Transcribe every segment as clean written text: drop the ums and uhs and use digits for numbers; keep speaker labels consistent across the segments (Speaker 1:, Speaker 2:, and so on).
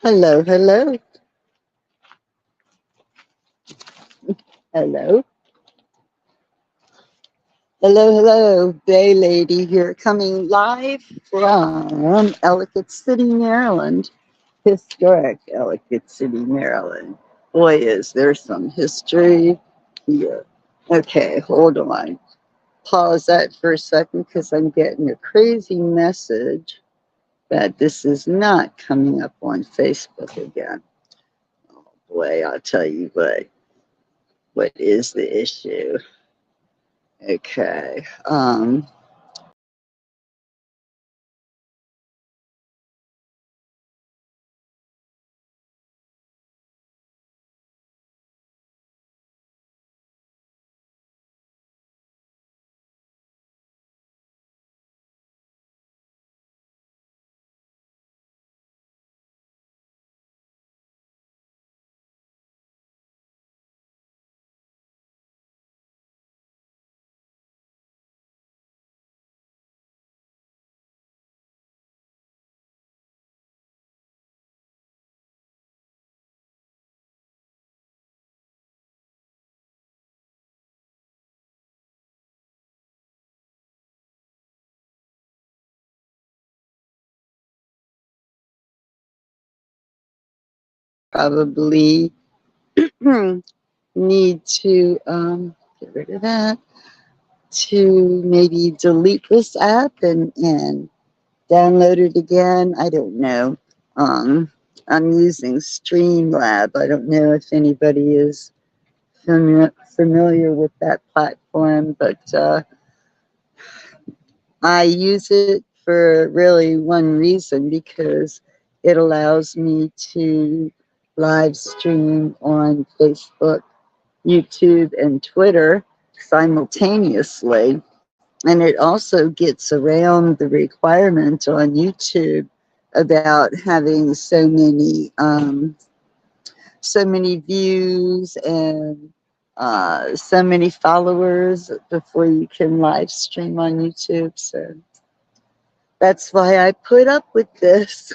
Speaker 1: Hello, hello, hello, hello. Bay Lady here, coming live from Ellicott City, Maryland. Historic Ellicott City, Maryland. Boy, is there some history here. Okay, hold on. Pause that for a second because I'm getting a crazy message that this is not coming up on Facebook again. Oh boy, I'll tell you what is the issue? Okay. Probably need to get rid of that to maybe delete this app and download it again. I don't know. Um, I'm using Streamlab. I don't know if anybody is familiar with that platform, but I use it for really one reason because it allows me to live stream on Facebook, YouTube, and Twitter simultaneously. And it also gets around the requirement on YouTube about having so many views and so many followers before you can live stream on YouTube. So that's why I put up with this.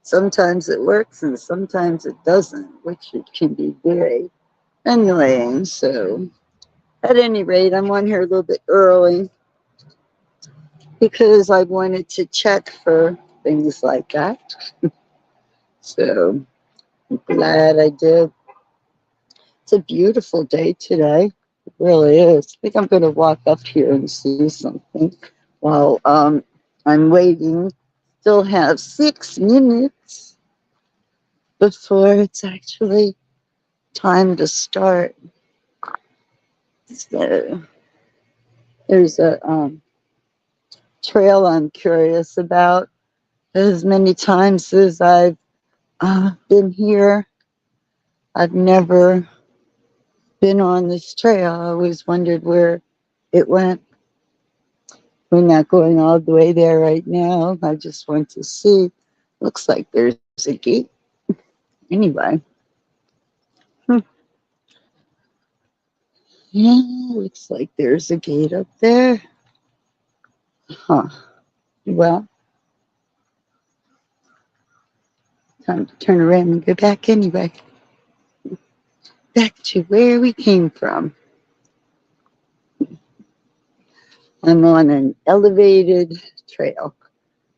Speaker 1: Sometimes it works and sometimes it doesn't, which it can be very annoying. So at any rate, I'm on here a little bit early because I wanted to check for things like that. So I'm glad I did. It's a beautiful day today. It really is. I think I'm going to walk up here and see something while I'm waiting. Still have 6 minutes before it's actually time to start. So there's a trail I'm curious about. As many times as I've been here, I've never been on this trail. I always wondered where it went. We're not going all the way there right now. I just want to see. Looks like there's a gate. Anyway, yeah, looks like there's a gate up there. Huh. Well, time to turn around and go back anyway. Back to where we came from. I'm on an elevated trail.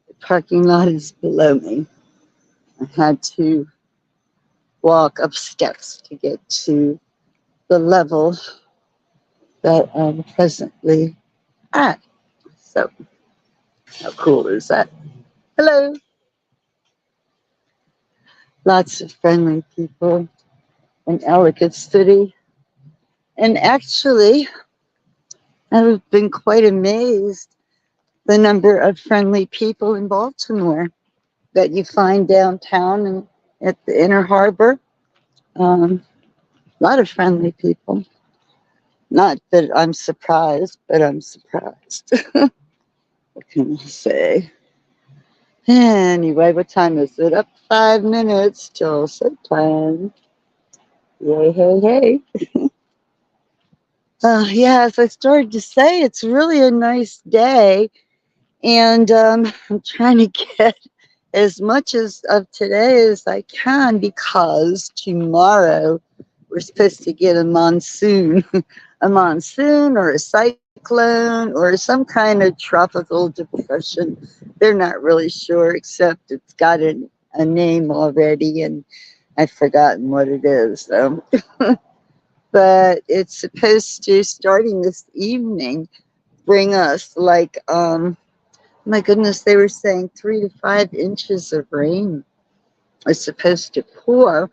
Speaker 1: The parking lot is below me. I had to walk up steps to get to the level that I'm presently at. So, how cool is that? Hello. Lots of friendly people in Ellicott City. And actually, I've been quite amazed the number of friendly people in Baltimore that you find downtown and at the Inner Harbor. A lot of friendly people. Not that I'm surprised, but I'm surprised. What can I say? Anyway, what time is it? Up 5 minutes till set time. Yay, hey, hey. Yeah, as I started to say, it's really a nice day. And I'm trying to get as much as of today as I can because tomorrow we're supposed to get a monsoon, a monsoon or a cyclone or some kind of tropical depression. They're not really sure, except it's got a name already, and I've forgotten what it is. So, but it's supposed to, starting this evening, bring us like my goodness, they were saying 3 to 5 inches of rain is supposed to pour.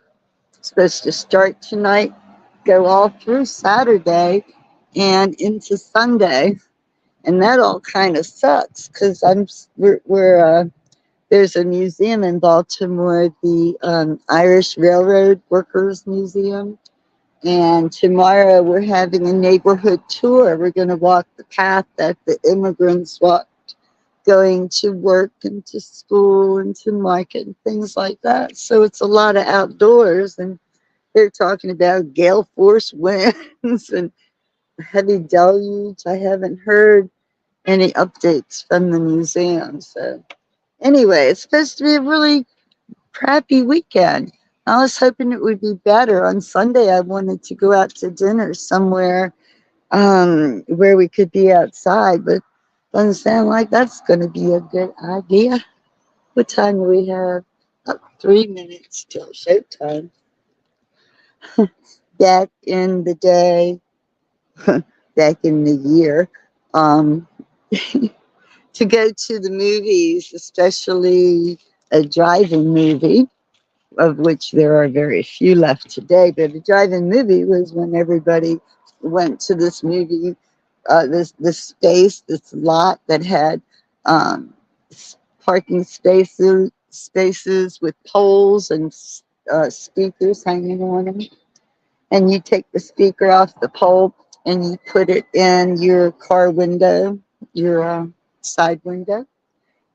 Speaker 1: It's supposed to start tonight, go all through Saturday and into Sunday. And that all kind of sucks because we're there's a museum in Baltimore, the Irish Railroad Workers Museum. And tomorrow we're having a neighborhood tour. We're going to walk the path that the immigrants walked, going to work and to school and to market and things like that. So it's a lot of outdoors, and they're talking about gale force winds and heavy deluge. I haven't heard any updates from the museum. So anyway, it's supposed to be a really crappy weekend. I was hoping it would be better. On Sunday, I wanted to go out to dinner somewhere where we could be outside, but doesn't sound like that's going to be a good idea. What time do we have? 3 minutes till showtime. Back in the day, back in the year, um, to go to the movies, especially a drive-in movie, of which there are very few left today. But a drive-in movie was when everybody went to this movie, this space, this lot that had um, parking spaces with poles and speakers hanging on them. And you take the speaker off the pole and you put it in your car window, your side window,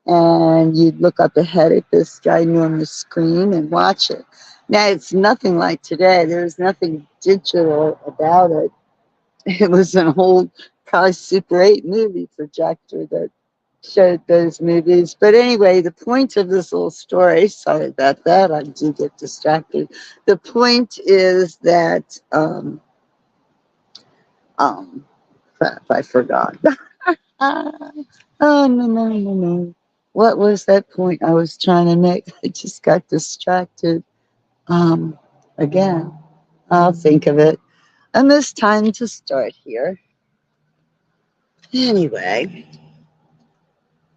Speaker 1: and you'd look up ahead at this ginormous screen and watch it. Now, it's nothing like today. There's nothing digital about it. It was an old, probably Super 8 movie projector that showed those movies. But anyway, the point of this little story, sorry about that, I do get distracted. The point is that, crap, I forgot. Oh, no, no, no, no. What was that point I was trying to make? I just got distracted. Um, Again, I'll think of it. And this time to start here. Anyway,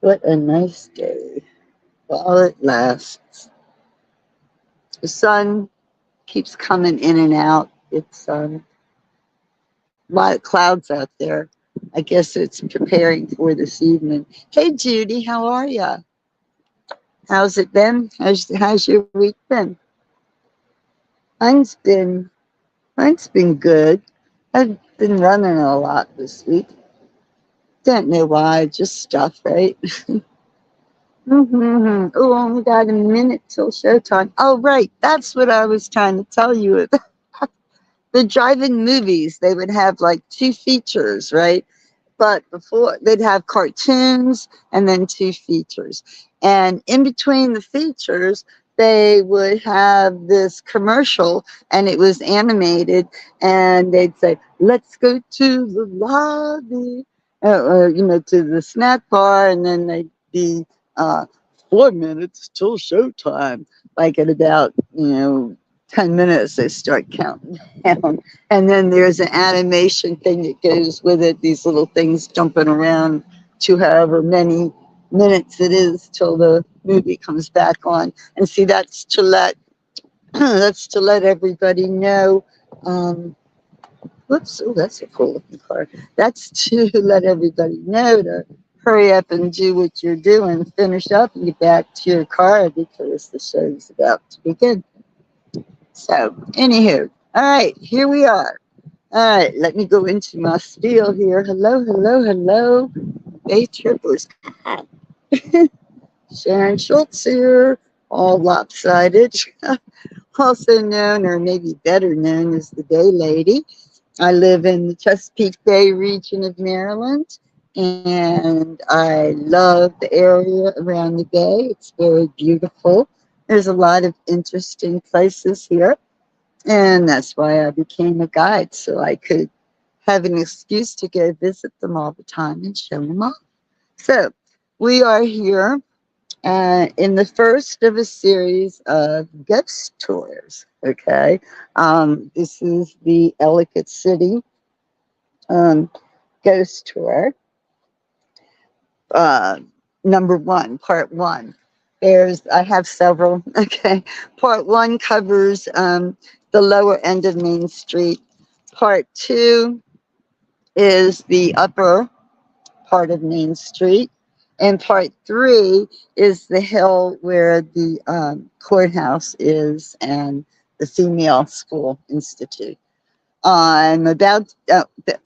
Speaker 1: what a nice day while it lasts. The sun keeps coming in and out. It's a lot of clouds out there. I guess it's preparing for this evening. Hey, Judy, how are you? How's it been? How's your week been? Mine's been mine's been good. I've been running a lot this week. Don't know why, just stuff, right? Oh, only got a minute till showtime. Oh, right, that's what I was trying to tell you. The drive-in movies, they would have like two features, right? But before they'd have cartoons and then two features. And in between the features, they would have this commercial and it was animated and they'd say, let's go to the lobby, or, to the snack bar. And then they'd be 4 minutes till showtime. Like at about, 10 minutes, they start counting down. And then there's an animation thing that goes with it, these little things jumping around to however many minutes it is till the movie comes back on. And see, that's to let that's to let everybody know. Whoops, oh, that's a cool looking car. That's to let everybody know to hurry up and do what you're doing, finish up and get back to your car because the show's about to begin. So, anywho, all right, here we are. All right, let me go into my spiel here. Hello, hello, hello. Bay Trippers. Sharon Schultz here, all lopsided, also known, or maybe better known, as the Day Lady. I live in the Chesapeake Bay region of Maryland, and I love the area around the bay. It's very beautiful. There's a lot of interesting places here, and that's why I became a guide, so I could have an excuse to go visit them all the time and show them off. So we are here in the first of a series of ghost tours. Okay, this is the Ellicott City um, ghost tour, uh, number one, part one. I have several. Okay, part one covers the lower end of Main Street. Part two is the upper part of Main Street. And part three is the hill where the courthouse is and the Female School Institute. I'm about,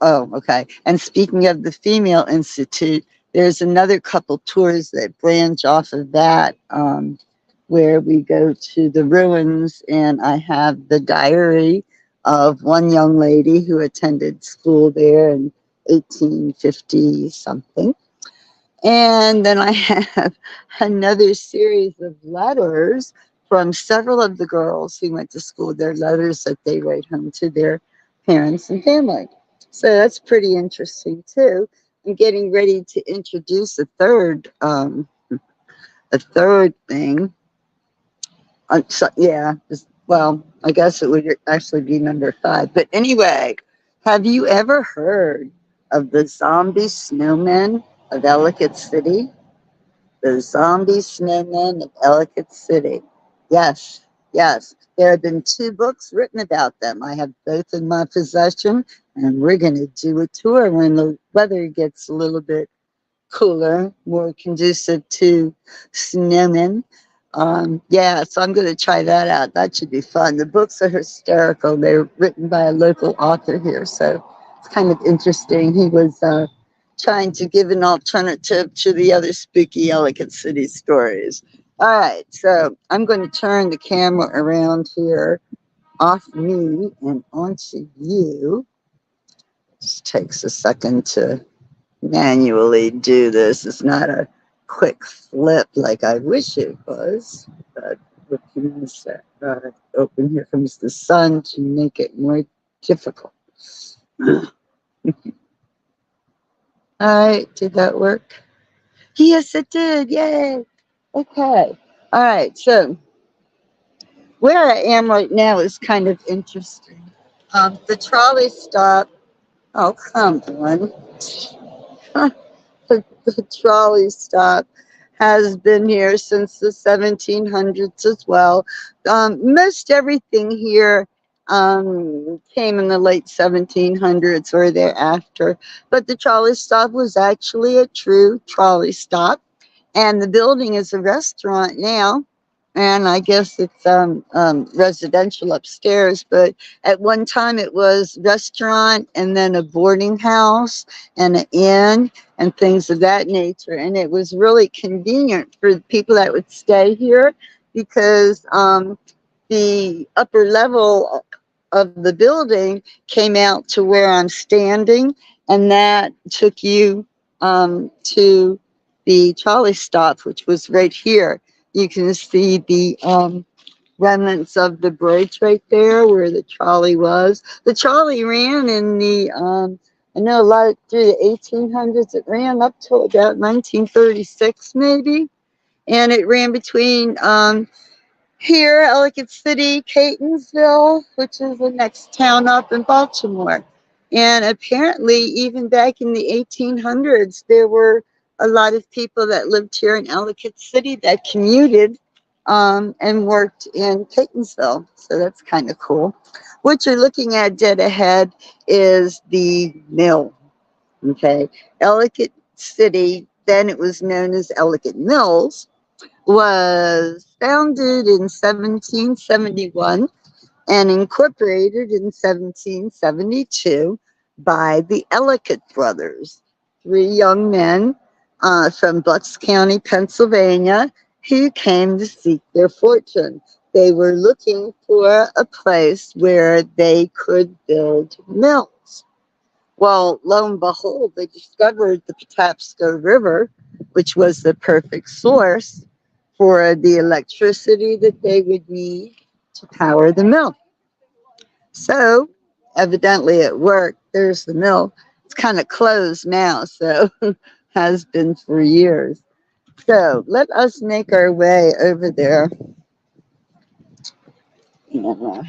Speaker 1: okay. And speaking of the Female Institute, there's another couple tours that branch off of that, where we go to the ruins, and I have the diary of one young lady who attended school there in 1850 something. And then I have another series of letters from several of the girls who went to school, their letters that they write home to their parents and family. So that's pretty interesting too. I'm getting ready to introduce a third thing. So, yeah, well, I guess it would actually be number five. But anyway, have you ever heard of the zombie snowmen of Ellicott City? The Zombie Snowmen of Ellicott City. Yes, yes. There have been two books written about them. I have both in my possession, and we're going to do a tour when the weather gets a little bit cooler, more conducive to snowmen. Yeah, so I'm going to try that out. That should be fun. The books are hysterical. They're written by a local author here, so it's kind of interesting. He was trying to give an alternative to the other spooky Ellicott City stories. All right, so I'm going to turn the camera around here off me and onto you. Just takes a second to manually do this. It's not a quick flip like I wish it was, but what can I say? Open, here comes the sun to make it more difficult. All right, did that work? Yes, it did. Yay. Okay. All right. So where I am right now is kind of interesting. The trolley stop. Oh, come on. The trolley stop has been here since the 1700s as well. Most everything here came in the late 1700s or thereafter, but the trolley stop was actually a true trolley stop, and the building is a restaurant now. And I guess it's residential upstairs, but at one time it was restaurant and then a boarding house and an inn and things of that nature. And it was really convenient for the people that would stay here because the upper level of the building came out to where I'm standing, and that took you to the trolley stop, which was right here. You can see the remnants of the bridge right there where the trolley was. The trolley ran in the, I know a lot through the 1800s. It ran up to about 1936 maybe. And it ran between here, Ellicott City, Catonsville, which is the next town up in Baltimore. And apparently, even back in the 1800s, there were a lot of people that lived here in Ellicott City that commuted and worked in Catonsville. So that's kind of cool. What you're looking at dead ahead is the mill. Okay. Ellicott City, then it was known as Ellicott Mills, was founded in 1771 and incorporated in 1772 by the Ellicott brothers, three young men from Bucks County, Pennsylvania, who came to seek their fortune. They were looking for a place where they could build mills. Well, lo and behold, they discovered the Patapsco River, which was the perfect source for the electricity that they would need to power the mill. So, evidently, it worked. There's the mill. It's kind of closed now, so has been for years. So, let us make our way over there and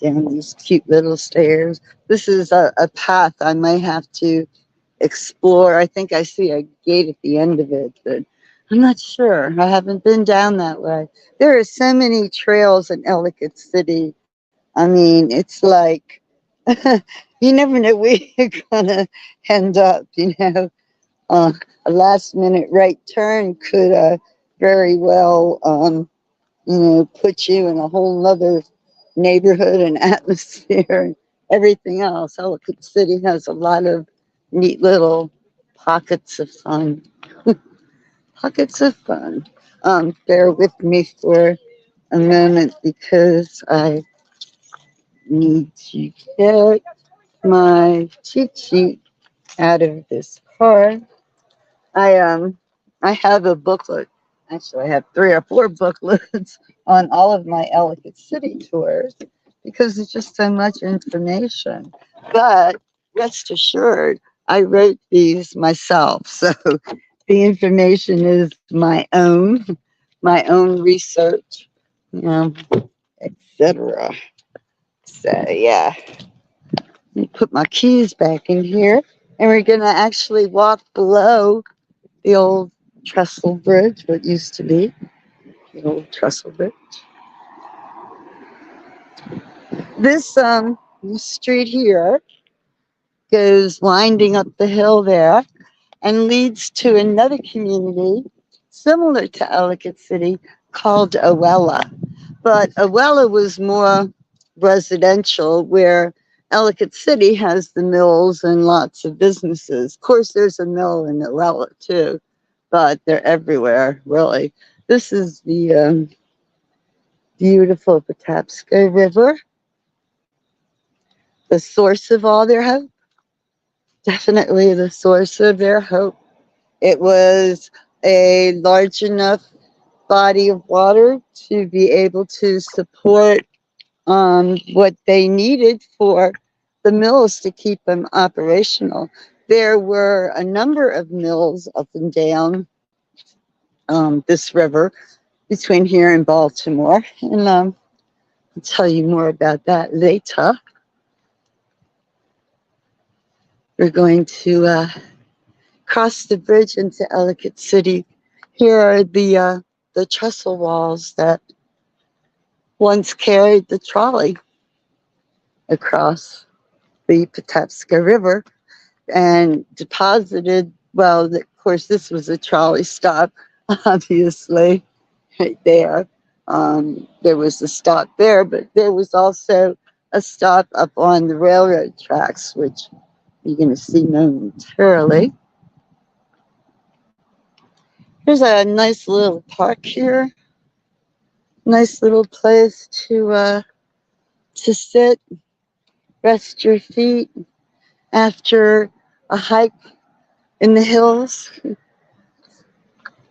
Speaker 1: down these cute little stairs. This is a path I may have to explore. I think I see a gate at the end of it, but I'm not sure. I haven't been down that way. There are so many trails in Ellicott City. I mean, it's like you never know where you're gonna end up. A last minute right turn could very well, put you in a whole nother neighborhood and atmosphere and everything else. Ellicott City has a lot of neat little pockets of fun. Pockets of fun. Bear with me for a moment because I need to get my cheat sheet out of this car. I um I have a booklet. Actually, I have 3 or 4 booklets on all of my Ellicott City tours because it's just so much information. But rest assured, I wrote these myself, so the information is my own research, you know, etc. So yeah, let me put my keys back in here, and we're gonna actually walk below the old trestle bridge, what used to be the old trestle bridge. This street here goes winding up the hill there and leads to another community similar to Ellicott City called Owella. But Owella was more residential, where Ellicott City has the mills and lots of businesses. Of course, there's a mill in Owella too, but they're everywhere, really. This is the beautiful Patapsco River, the source of all their hope. Definitely the source of their hope. It was a large enough body of water to be able to support what they needed for the mills to keep them operational. There were a number of mills up and down this river between here and Baltimore, and I'll tell you more about that later. We're going to cross the bridge into Ellicott City. Here are the trestle walls that once carried the trolley across the Patapsco River and deposited. Well, of course, this was a trolley stop, obviously, right there. There was a stop there, but there was also a stop up on the railroad tracks, which you're going to see momentarily. There's a nice little park here. Nice little place to sit, rest your feet after a hike in the hills.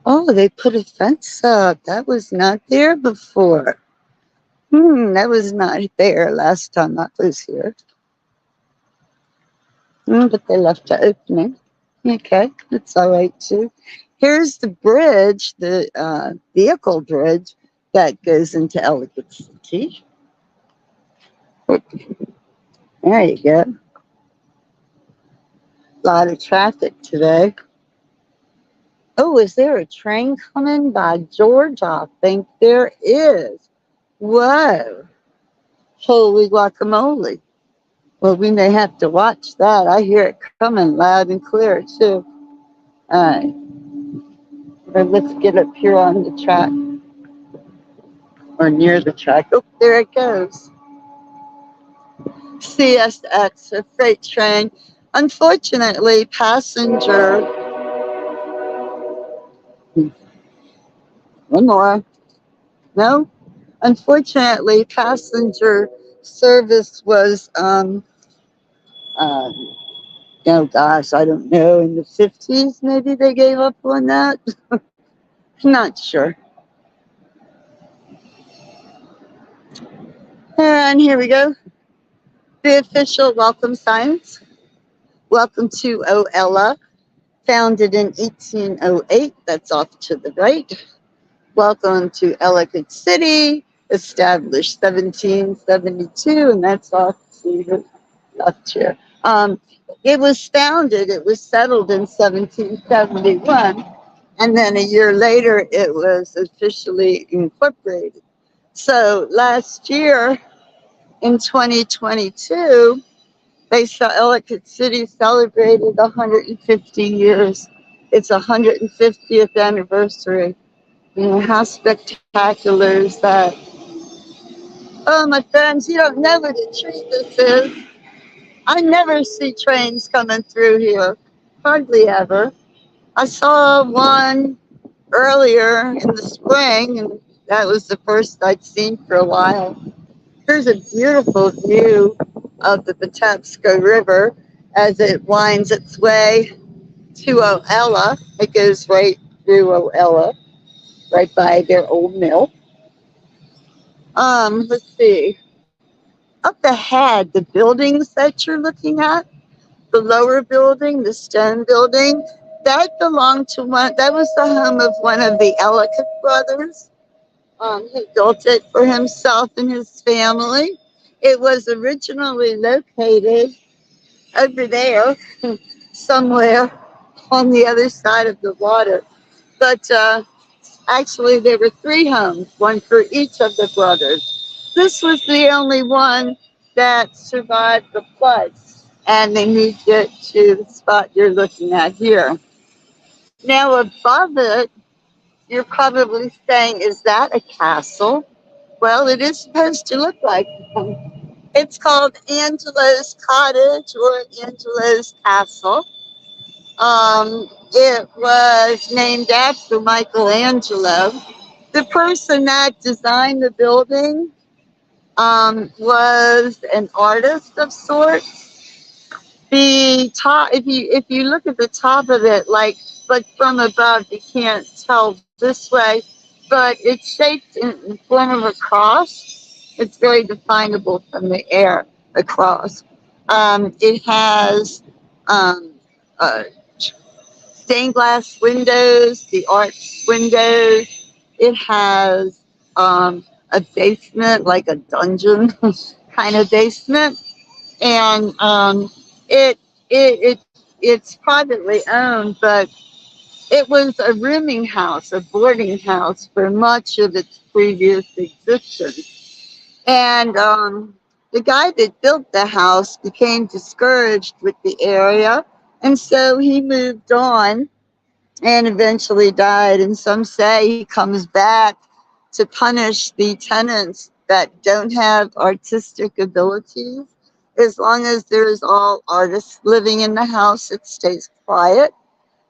Speaker 1: Oh, they put a fence up. That was not there before. That was not there last time I was here. But they left it opening. Okay, that's all right too. Here's the bridge, the vehicle bridge that goes into Ellicott City. There you go. A lot of traffic today. Oh, is there a train coming? By George, I think there is. Whoa. Holy guacamole. Well, we may have to watch that. I hear it coming loud and clear, too. All right. But let's get up here on the track, or near the track. Oh, there it goes. CSX, a freight train. Unfortunately, passenger. One more. No? Unfortunately, passenger service was Um, oh gosh, I don't know. In the 50s, maybe they gave up on that. Not sure. And here we go. The official welcome signs. Welcome to Oella, founded in 1808. That's off to the right. Welcome to Ellicott City, established 1772, and that's off to the left here. It was settled in 1771, and then a year later it was officially incorporated. So last year in 2022, they saw Ellicott City celebrated 150 years. It's 150th anniversary. You know, how spectacular is that? Oh, my friends, you don't know what a treat this is. I never see trains coming through here, hardly ever. I saw one earlier in the spring, and that was the first I'd seen for a while. Here's a beautiful view of the Patapsco River as it winds its way to Oella. It goes right through Oella, right by their old mill. Let's see. Up ahead, the buildings that you're looking at, the lower building, the stone building, that belonged to one, that was the home of one of the Ellicott brothers. He built it for himself and his family. It was originally located over there, somewhere on the other side of the water. But actually, there were three homes, one for each of the brothers. This was the only one that survived the floods, and they moved it to the spot you're looking at here. Now, above it, you're probably saying, is that a castle? Well, it is supposed to look like one. It's called Angelo's Cottage or Angelo's Castle. It was named after Michelangelo. The person that designed the building was an artist of sorts. The top, if you look at the top of it, like from above, you can't tell this way, but it's shaped in form of a cross. It's very definable from the air, a cross. It has um, uh, stained glass windows, the arched windows. It has a basement, like a dungeon kind of basement, and it's privately owned, but it was a rooming house, a boarding house for much of its previous existence. And the guy that built the house became discouraged with the area, and so he moved on and eventually died. And some say he comes back to punish the tenants that don't have artistic abilities. As long as there's all artists living in the house, it stays quiet.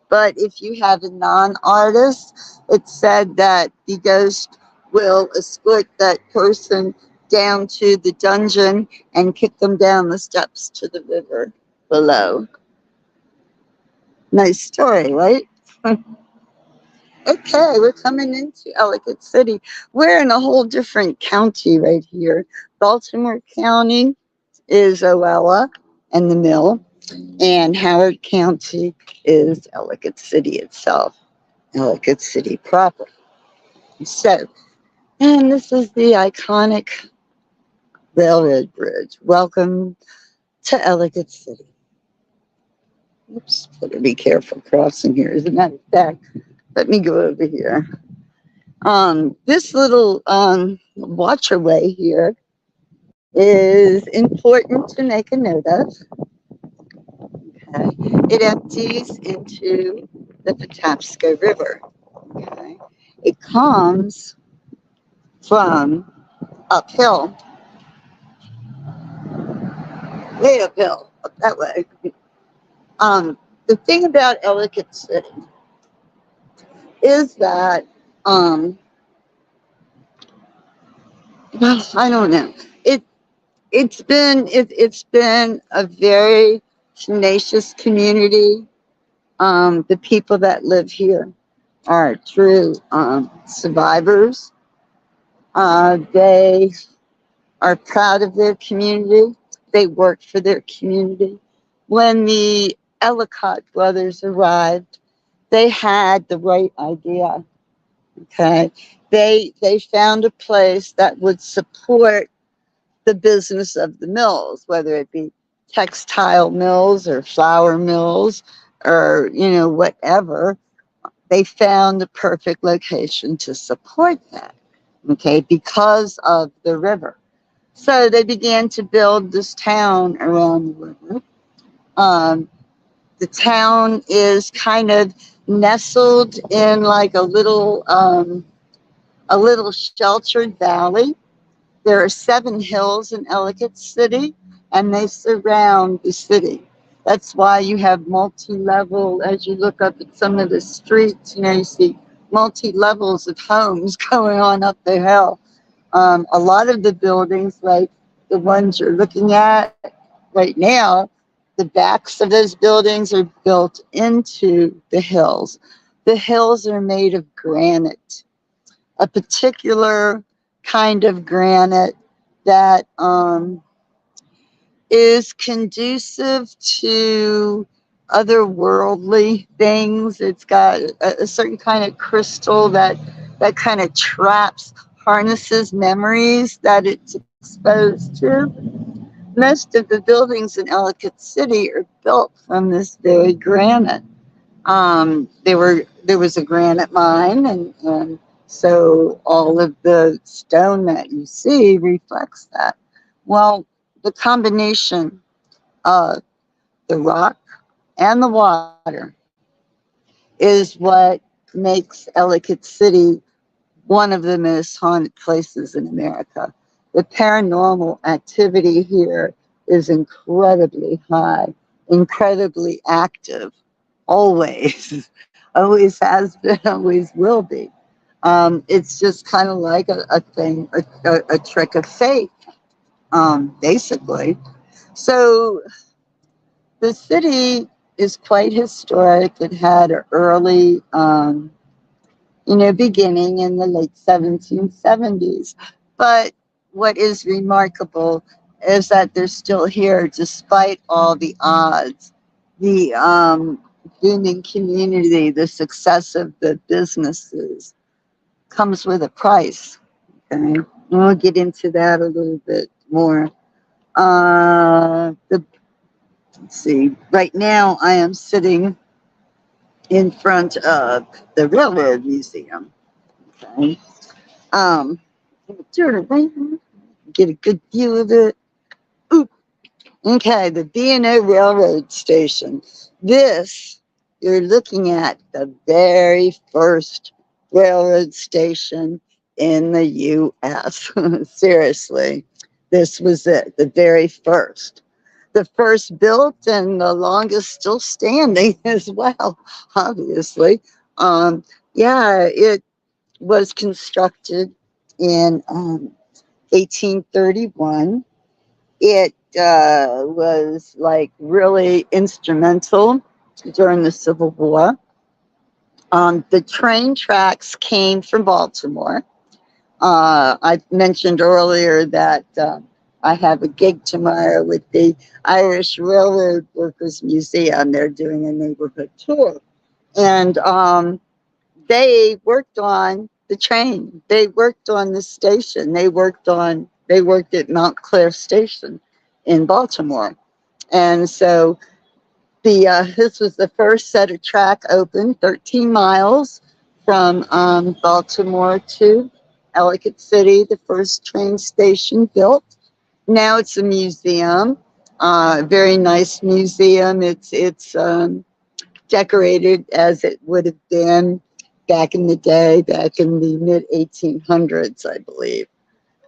Speaker 1: But if you have a non-artist, it's said that the ghost will escort that person down to the dungeon and kick them down the steps to the river below. Nice story, right? Okay, we're coming into Ellicott City. We're in a whole different county right here. Baltimore County is Oella and the mill, and Howard County is Ellicott City itself, Ellicott City proper. So, and this is the iconic railroad bridge. Welcome to Ellicott City. Oops, better be careful crossing here. As a matter of fact, let me go over here. This little waterway here is important to make a note of. Okay. It empties into the Patapsco River. Okay. It comes from uphill, way uphill, up that way. The thing about Ellicott City is that, well, I don't know. It's been a very tenacious community. The people that live here are true survivors. They are proud of their community. They work for their community. When the Ellicott brothers arrived, they had the right idea. Okay, they found a place that would support the business of the mills, whether it be textile mills or flour mills or whatever. They found the perfect location to support that. Okay, because of the river. So they began to build this town around the river. Um, the town is kind of nestled in like a little sheltered valley. There are 7 hills in Ellicott City, and they surround the city. That's why you have multi-level. As you look up at some of the streets, you see multi-levels of homes going on up the hill. A lot of the buildings, like the ones you're looking at right now, the backs of those buildings are built into the hills. The hills are made of granite, a particular kind of granite that is conducive to otherworldly things. It's got a certain kind of crystal that kind of traps, harnesses memories that it's exposed to. Most of the buildings in Ellicott City are built from this very granite. There was a granite mine, and so all of the stone that you see reflects that. Well, the combination of the rock and the water is what makes Ellicott City one of the most haunted places in America. The paranormal activity here is incredibly high, incredibly active, always, always has been, always will be. It's just kind of like a thing, a trick of fate, basically. So the city is quite historic. It had an early, beginning in the late 1770s. But what is remarkable is that they're still here despite all the odds. The booming community, the success of the businesses comes with a price. Okay, we'll get into that a little bit more. Let's see. Right now, I am sitting in front of the Railroad Museum. Okay. Turn around, get a good view of it. Ooh. Okay, the B&O Railroad Station. This, you're looking at the very first railroad station in the U.S. Seriously, this was it, the very first. The first built and the longest still standing as well, obviously. Yeah, it was constructed in 1831. It was like really instrumental during the Civil War. The train tracks came from Baltimore. I mentioned earlier that I have a gig tomorrow with the Irish Railroad Workers Museum. They're doing a neighborhood tour. And they worked on the train. They worked on the station. They worked at Mount Clair Station in Baltimore. And so this was the first set of track open, 13 miles from Baltimore to Ellicott City, the first train station built. Now it's a museum, very nice museum. It's decorated as it would have been back in the day, back in the mid 1800s, I believe.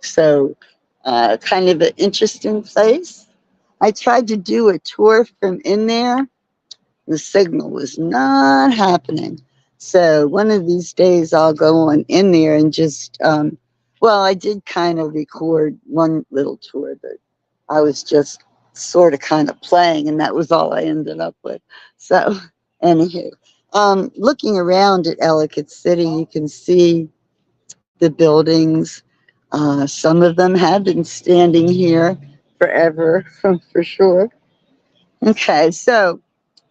Speaker 1: So, kind of an interesting place. I tried to do a tour from in there. The signal was not happening. So one of these days I'll go on in there and just, well, I did kind of record one little tour, but I was just sort of kind of playing, and that was all I ended up with. So, anywho, looking around at Ellicott City, you can see the buildings. Some of them have been standing here forever, for sure. Okay, so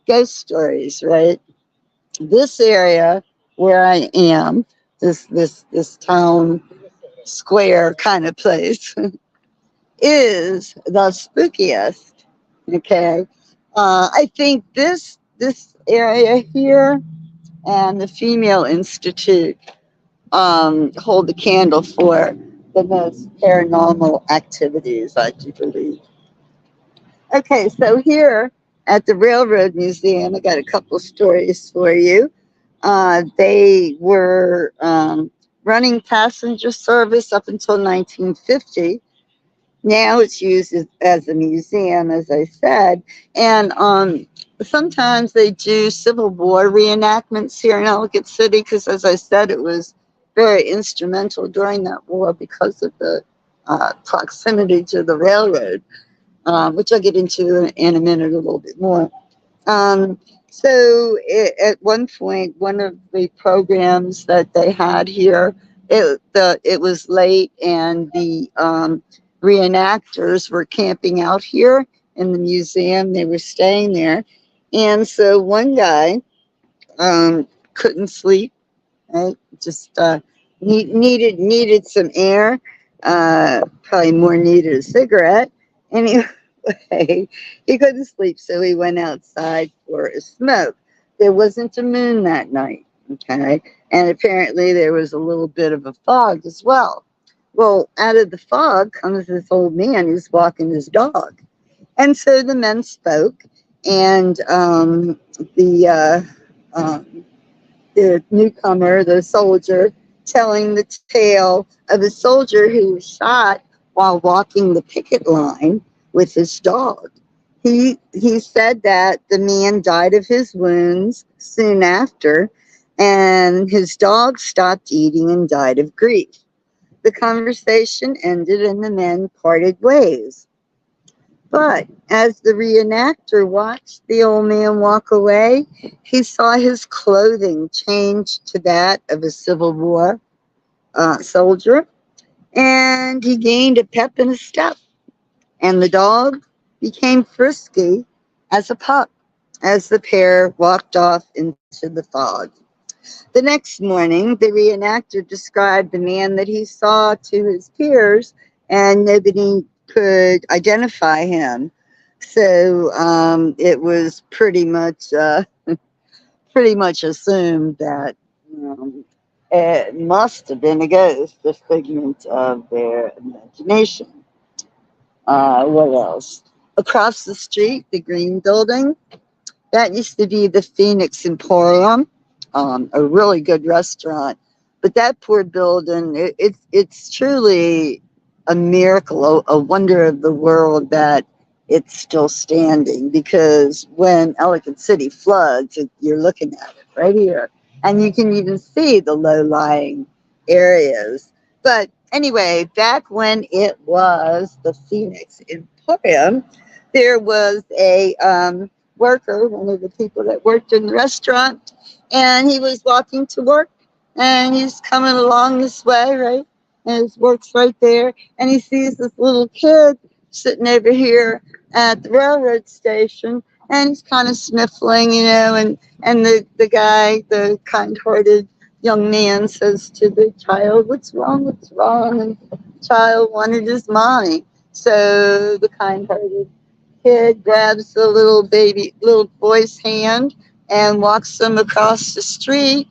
Speaker 1: ghost stories, right? This area where I am, this town square kind of place, is the spookiest. Okay, I think this area here and the Female Institute hold the candle for the most paranormal activities, I do believe. Okay, so here at the Railroad Museum, I got a couple stories for you. They were running passenger service up until 1950. Now it's used as a museum, as I said, and sometimes they do Civil War reenactments here in Ellicott City because, as I said, it was very instrumental during that war because of the proximity to the railroad, which I'll get into in a minute a little bit more. Um, at one point, one of the programs that they had here, it was late, and the reenactors were camping out here in the museum. They were staying there, and so one guy couldn't sleep. Right, just needed some air. Probably more needed a cigarette. Anyway, he couldn't sleep, so he went outside for a smoke. There wasn't a moon that night, okay? And apparently there was a little bit of a fog as well. Well, out of the fog comes this old man who's walking his dog. And so the men spoke, and the the newcomer, the soldier, telling the tale of a soldier who was shot while walking the picket line with his dog. He said that the man died of his wounds soon after, and his dog stopped eating and died of grief. The conversation ended and the men parted ways. But as the reenactor watched the old man walk away, he saw his clothing change to that of a Civil War soldier, and he gained a pep in his step. And the dog became frisky as a pup as the pair walked off into the fog. The next morning, the reenactor described the man that he saw to his peers, and nobody could identify him. So it was pretty much assumed that it must have been a ghost, a figment of their imagination. What else? Across the street, the green building, that used to be the Phoenix Emporium, a really good restaurant. But that poor building, it's truly a miracle, a wonder of the world that it's still standing. Because when Ellicott City floods, you're looking at it right here, and you can even see the low-lying areas. But anyway, back when it was the Phoenix Emporium, there was a worker, one of the people that worked in the restaurant, and he was walking to work, and he's coming along this way, right? And his work's right there, and he sees this little kid sitting over here at the railroad station, and he's kind of sniffling, and the guy, the kind-hearted young man, says to the child, "What's wrong? What's wrong?" And the child wanted his mommy. So the kind-hearted kid grabs the little boy's hand and walks him across the street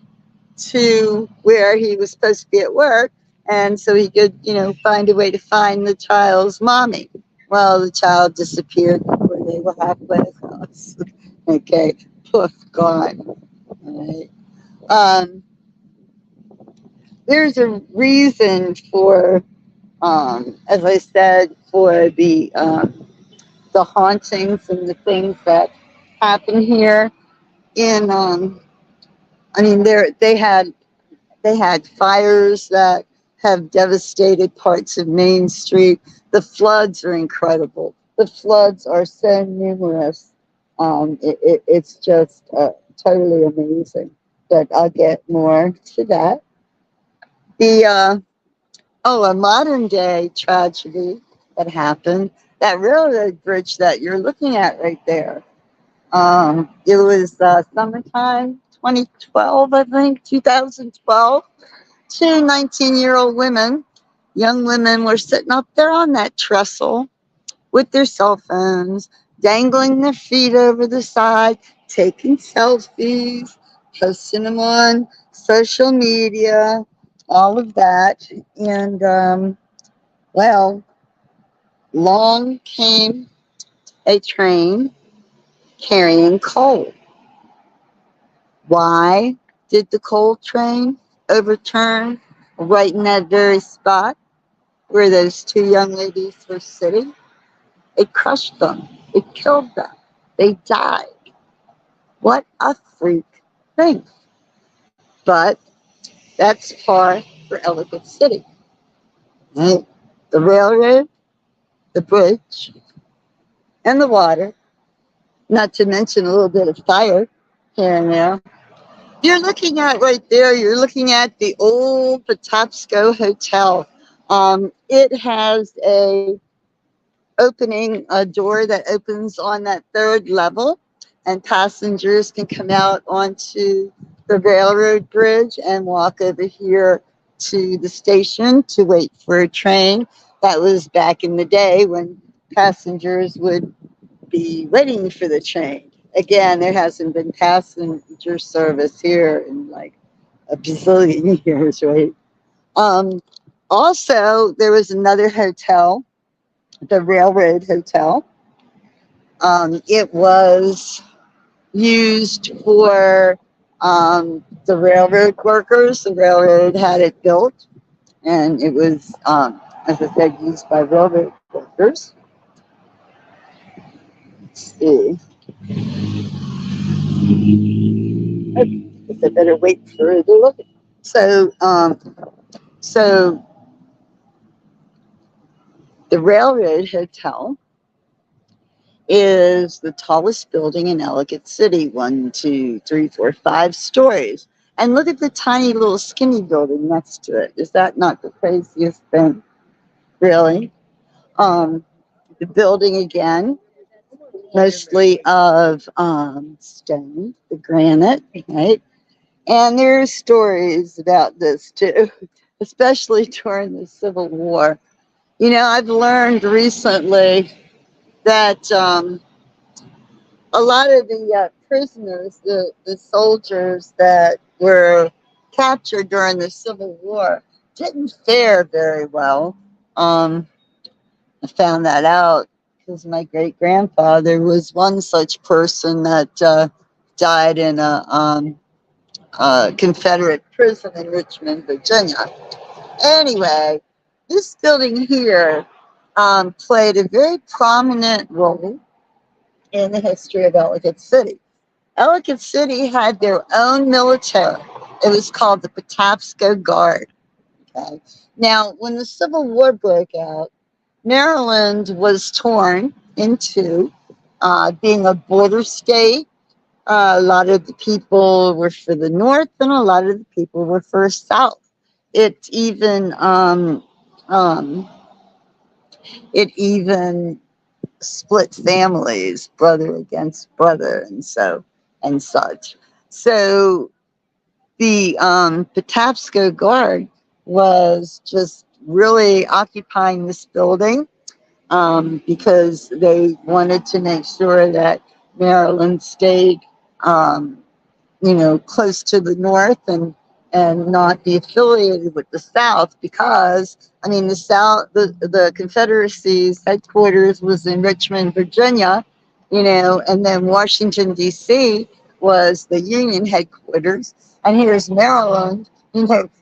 Speaker 1: to where he was supposed to be at work, and so he could, find a way to find the child's mommy. Well, the child disappeared before they were halfway across. Okay, poof, gone. All right. There's a reason for, as I said, for the hauntings and the things that happen here. In I mean, they had fires that have devastated parts of Main Street. The floods are incredible. the floods are so numerous. It's just totally amazing. But I'll get more to that. The a modern day tragedy that happened. That railroad bridge that you're looking at right there. It was summertime 2012, I think, 2012. Two 19-year-old women, young women, were sitting up there on that trestle with their cell phones, dangling their feet over the side, taking selfies, posting them on social media, all of that. And, well, long came a train carrying coal. Why did the coal train overturn right in that very spot where those two young ladies were sitting? It crushed them. It killed them. They died. What a freak thing. But that's par for Ellicott City. Right? The railroad, the bridge, and the water, not to mention a little bit of fire here and there. You're looking at right there, you're looking at the old Patapsco Hotel. It has a door that opens on that third level, and passengers can come out onto the railroad bridge and walk over here to the station to wait for a train. That was back in the day when passengers would be waiting for the train. Again, there hasn't been passenger service here in like a bazillion years, right? Um, Also, there was another hotel, the Railroad Hotel. It was used for the railroad workers. The railroad had it built, and it was, as I said, used by railroad workers. Let's see. I guess I better wait for it to look. So, so the Railroad Hotel is the tallest building in Ellicott City. 1, 2, 3, 4, 5 stories. And look at the tiny little skinny building next to it. Is that not the craziest thing? Really? The building again, mostly of stone, the granite, right? And there are stories about this too, especially during the Civil War. You know, I've learned recently that a lot of the prisoners, the soldiers that were captured during the Civil War, didn't fare very well. Um, I found that out because my great grandfather was one such person that died in a Confederate prison in Richmond, Virginia. Anyway, this building here played a very prominent role in the history of Ellicott City. Ellicott City had their own military. It was called the Patapsco Guard. Okay. Now, when the Civil War broke out, Maryland was torn into being a border state. A lot of the people were for the North, and a lot of the people were for South. It even um, it even split families, brother against brother, and such. So the Patapsco Guard was just really occupying this building because they wanted to make sure that Maryland stayed, um, close to the North and not be affiliated with the South because, I mean, the South, the Confederacy's headquarters was in Richmond, Virginia, and then Washington, D.C. was the Union headquarters. And here's Maryland,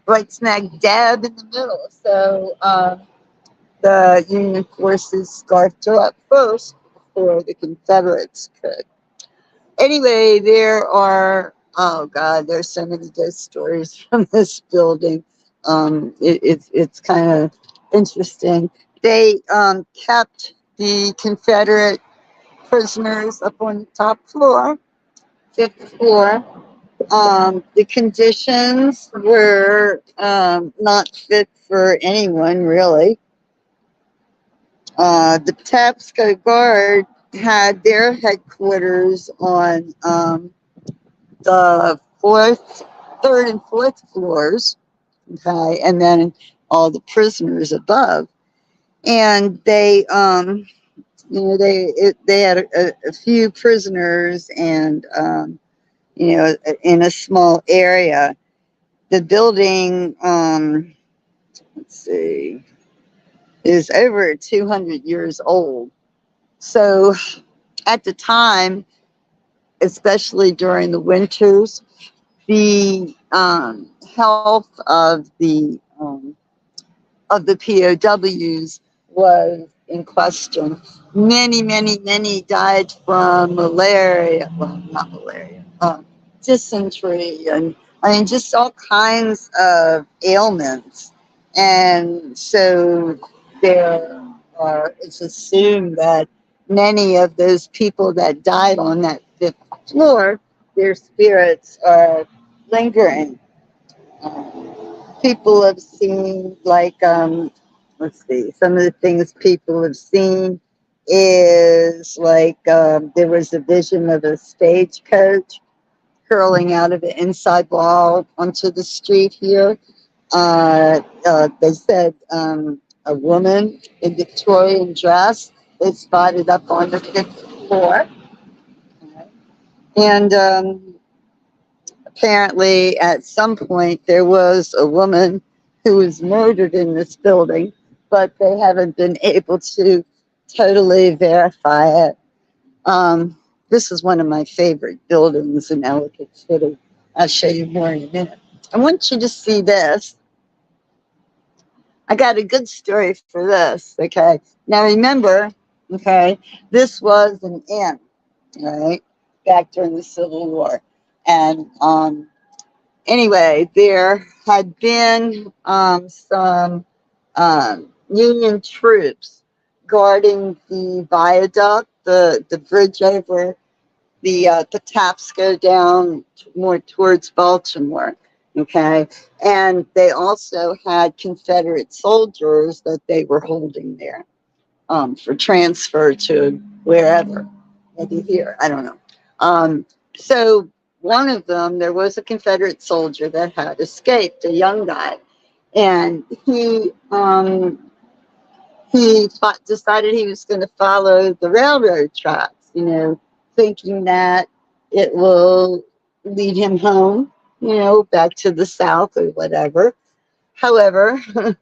Speaker 1: right smack dab in the middle. So the Union forces scarfed her up first before the Confederates could. Anyway, oh God, there's so many ghost stories from this building. It's kind of interesting. They kept the Confederate prisoners up on the top floor, fifth floor. The conditions were not fit for anyone, really. The Patapsco Guard had their headquarters on the third and fourth floors, okay, and then all the prisoners above. And they had a few prisoners, and in a small area. The building, let's see, is over 200 years old. So at the time, especially during the winters, the health of the POWs was in question. Many, many, many died from malaria. Well, not malaria, dysentery, and I mean, just all kinds of ailments. And so it's assumed that many of those people that died on that fifth floor, their spirits are lingering. People have seen, like, let's see, some of the things people have seen is like there was a vision of a stagecoach curling out of the inside wall onto the street here. They said a woman in Victorian dress they spotted up on the fifth floor. And apparently, at some point, there was a woman who was murdered in this building, but they haven't been able to totally verify it. This is one of my favorite buildings in Ellicott City. I'll show you more in a minute. I want you to see this. I got a good story for this, okay? Now remember, okay, this was an inn, right, back during the Civil War. And anyway, there had been some Union troops guarding the viaduct, the bridge over the Patapsco down more towards Baltimore. Okay, and they also had Confederate soldiers that they were holding there for transfer to wherever, maybe here, I don't know. So one of them, there was a Confederate soldier that had escaped, a young guy, and decided he was going to follow the railroad tracks, thinking that it will lead him home, back to the South or whatever. However, the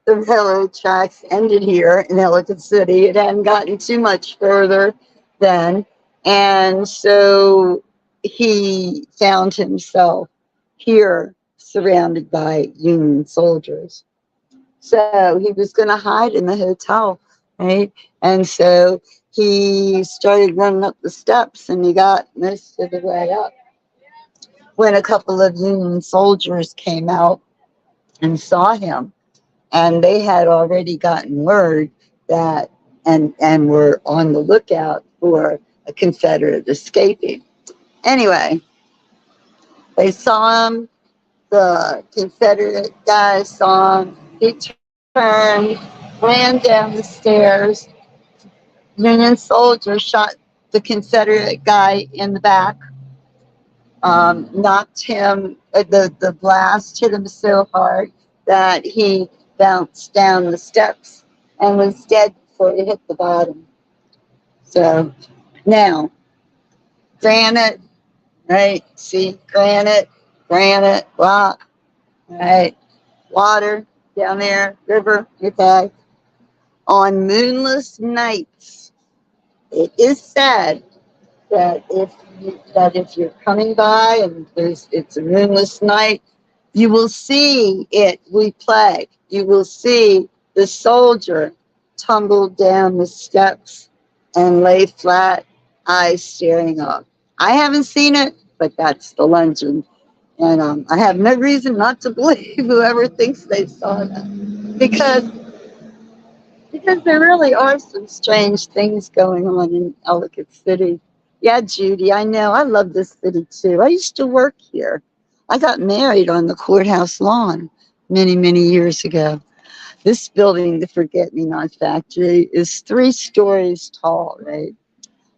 Speaker 1: railroad tracks ended here in Ellicott City. It hadn't gotten too much further then. And so he found himself here surrounded by Union soldiers. So he was going to hide in the hotel, right? And so he started running up the steps, and he got most of the way up when a couple of Union soldiers came out and saw him. And they had already gotten word that, and were on the lookout for a Confederate escaping. Anyway, they saw him. The Confederate guy saw him. He turned, ran down the stairs. Union soldier shot the Confederate guy in the back. Knocked him. The blast hit him so hard that he bounced down the steps and was dead before he hit the bottom. So now, granite, right? See, granite, rock, right? Water down there, river, okay. On moonless nights, it is said that if you're coming by and it's a moonless night, you will see it replay. You will see the soldier tumble down the steps and lay flat, eyes staring up. I haven't seen it, but that's the legend. And I have no reason not to believe whoever thinks they saw that. Because Because there really are some strange things going on in Ellicott City. Yeah, Judy, I know. I love this city too. I used to work here. I got married on the courthouse lawn many, many years ago. This building, the Forget Me Not Factory, is 3 stories tall, right?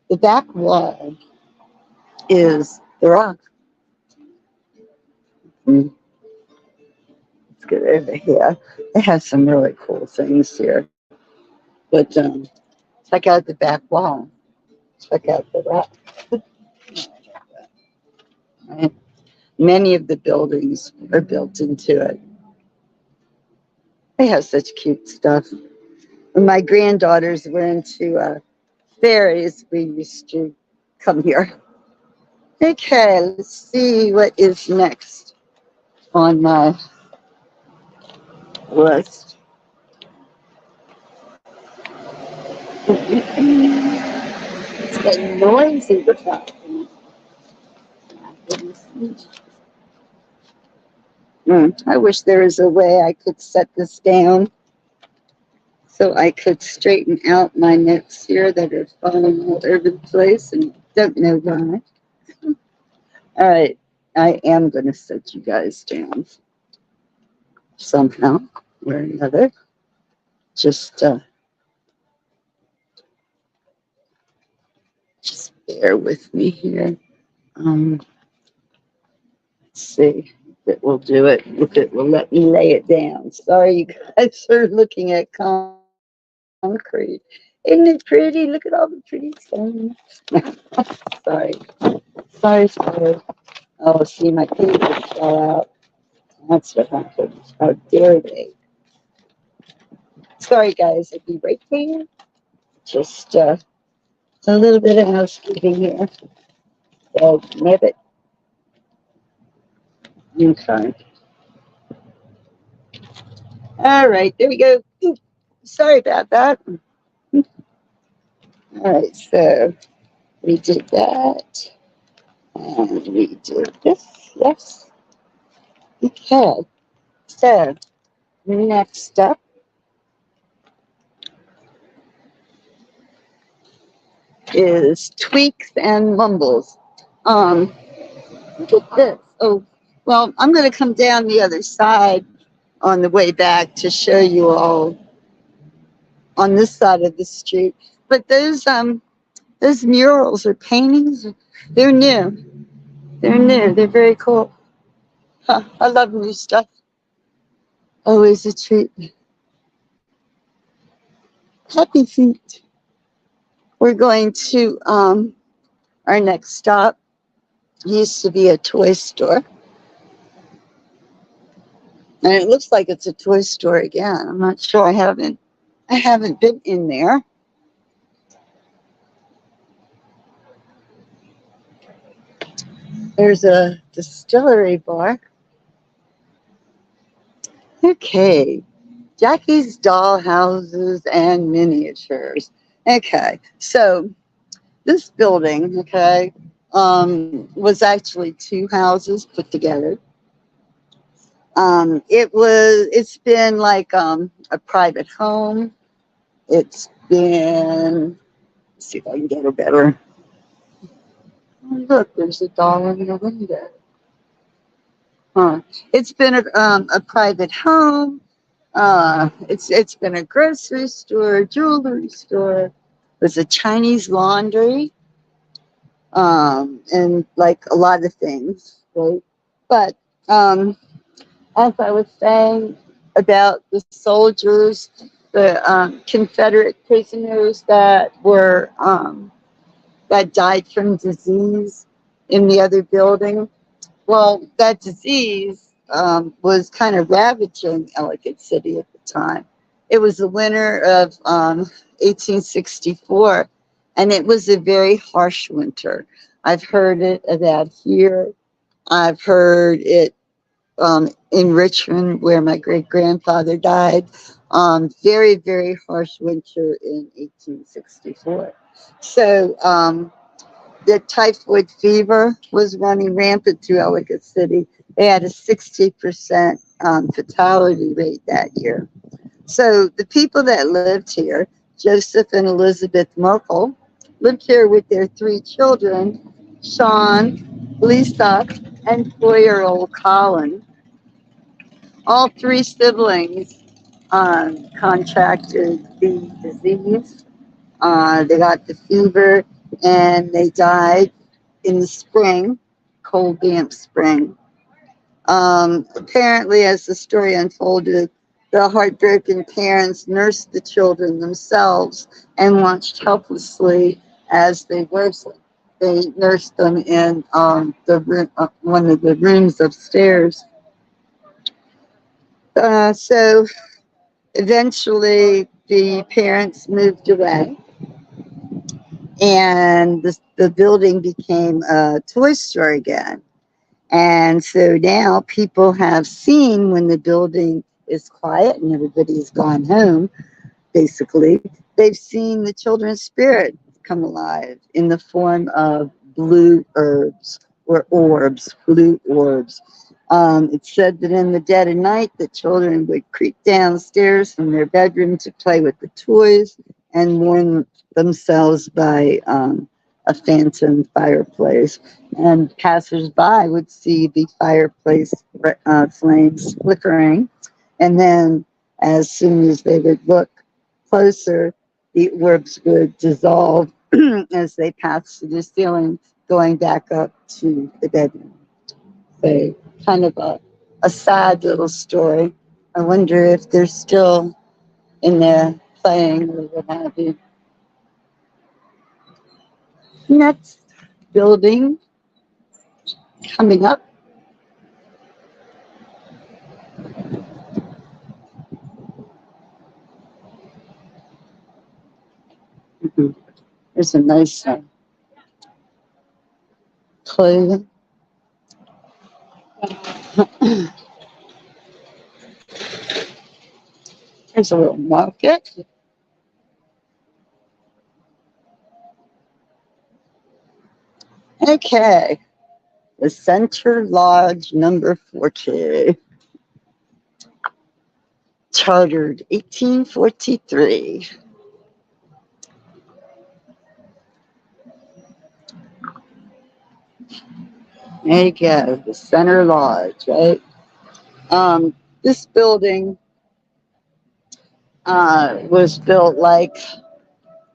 Speaker 1: The back wall is the rock. Let's get over here. They have some really cool things here. But check out the back wall. Check out the rock. Right? Many of the buildings are built into it. They have such cute stuff. When my granddaughters were into fairies, we used to come here. Okay, let's see what is next on my list. It's getting noisy with that. I wish there was a way I could set this down so I could straighten out my notes here that are falling all over the place and don't know why. All right, I am going to set you guys down somehow or another. Just bear with me here. Let's see if it will do it. If it will let me lay it down. Sorry, you guys are looking at concrete. Isn't it pretty? Look at all the pretty stones. Sorry. Sorry. Oh, see, my papers fell out. That's what happened. How dare they? Sorry, guys. I'll be right there. Just a little bit of housekeeping here. So, nib it. Okay. All right, there we go. Ooh, sorry about that. All right, so we did that. And we did this. Yes. Okay. So, next up is tweaks and mumbles. Look at this. Oh, well, I'm going to come down the other side on the way back to show you all on this side of the street. But those murals or paintings, they're new. They're new. They're very cool. Huh, I love new stuff. Always a treat. Happy feet. We're going to our next stop. Used to be a toy store. And it looks like it's a toy store again. I'm not sure. I haven't been in there. There's a distillery bar. Okay. Jackie's Dollhouses and Miniatures. Okay. So this building, okay, was actually 2 houses put together. It's been like a private home. It's been, let's see if I can get her better. Oh, look, there's a doll in the window. Huh. It's been a private home. It's been a grocery store, jewelry store. There's a Chinese laundry, and like a lot of things, right? But as I was saying about the soldiers, the Confederate prisoners that were that died from disease in the other building. Well, that disease was kind of ravaging Ellicott City at the time. It was the winter of 1864, and it was a very harsh winter. I've heard it about here. I've heard it in Richmond, where my great-grandfather died. Very, very harsh winter in 1864. So the typhoid fever was running rampant through Ellicott City. They had a 60% fatality rate that year. So the people that lived here, Joseph and Elizabeth Merkel, lived here with their three children, Sean, Lisa, and 4-year-old Colin. All three siblings contracted the disease. They got the fever and they died in the spring, cold, damp spring. Apparently, as the story unfolded, the heartbroken parents nursed the children themselves and watched helplessly as they worsened. They nursed them in the room, one of the rooms upstairs. So eventually, the parents moved away, and the building became a toy store again. And so now people have seen when the building is quiet and everybody's gone home, basically, they've seen the children's spirit come alive in the form of blue herbs or orbs, blue orbs. It's said that in the dead of night, the children would creep downstairs from their bedroom to play with the toys and warm themselves by a phantom fireplace. And passersby would see the fireplace flames flickering. And then, as soon as they would look closer, the orbs would dissolve as they passed through the ceiling, going back up to the bedroom. So, kind of a sad little story. I wonder if they're still in there playing or what have you. Next building coming up. Mhm. There's a nice clothing. There's a little market. Okay, the Center Lodge number 40, chartered 1843. There you go, the Center Lodge, right? This building was built like,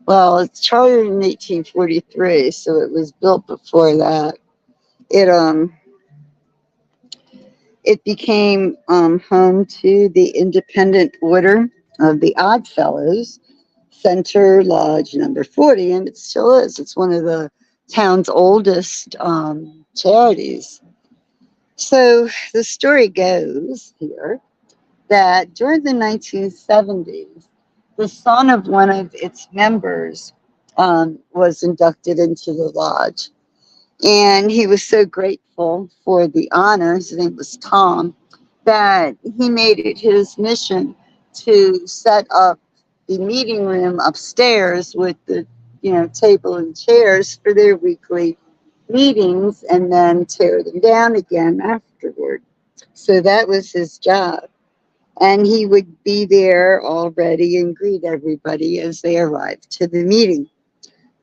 Speaker 1: well, it's chartered in 1843, so it was built before that. It it became home to the Independent Order of the Odd Fellows, Center Lodge number 40, and it still is. It's one of the town's oldest charities. So the story goes here that during the 1970s, the son of one of its members was inducted into the lodge. And he was so grateful for the honor, his name was Tom, that he made it his mission to set up the meeting room upstairs with the, table and chairs for their weekly meetings and then tear them down again afterward. So that was his job. And he would be there already and greet everybody as they arrived to the meeting.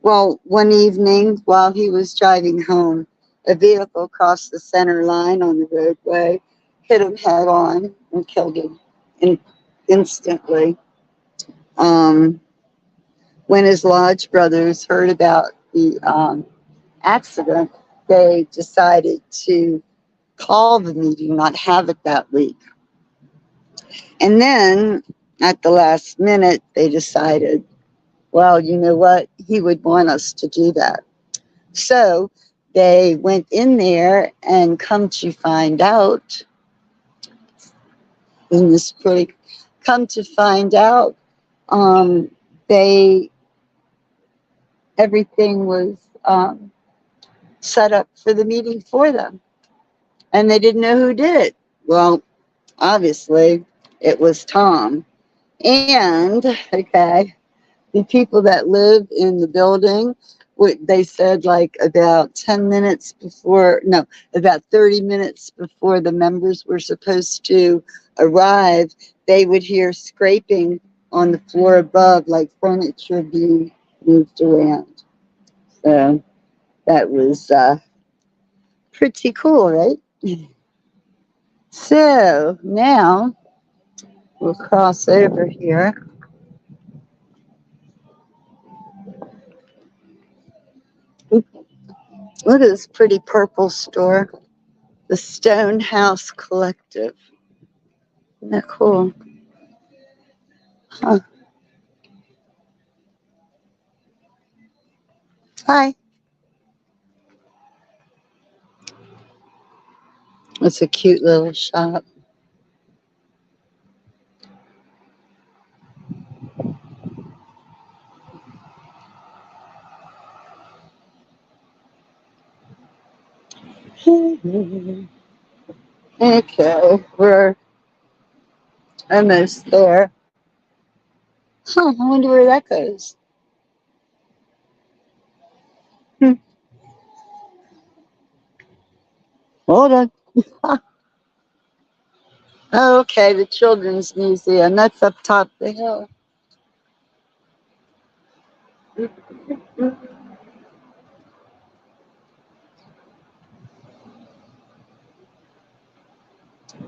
Speaker 1: Well, one evening while he was driving home, a vehicle crossed the center line on the roadway, hit him head on, and killed him instantly. Um, when his lodge brothers heard about the accident, they decided to call the meeting, not have it that week. And then at the last minute, they decided, well, you know what? He would want us to do that. So they went in there and come to find out, in this pretty, come to find out, um, they, everything was set up for the meeting for them. And they didn't know who did it. Well, obviously, it was Tom. And, okay, the people that lived in the building, they said like about 10 minutes before, no, about 30 minutes before the members were supposed to arrive, they would hear scraping on the floor above, like furniture being moved around. So that was pretty cool, right? So now we'll cross over here. Look at this pretty purple store, the Stone House Collective. Isn't that cool? Huh. Hi. It's a cute little shop. Okay, we're almost there. Huh, I wonder where that goes. Hmm. Hold on. Okay, the Children's Museum. That's up top the hill.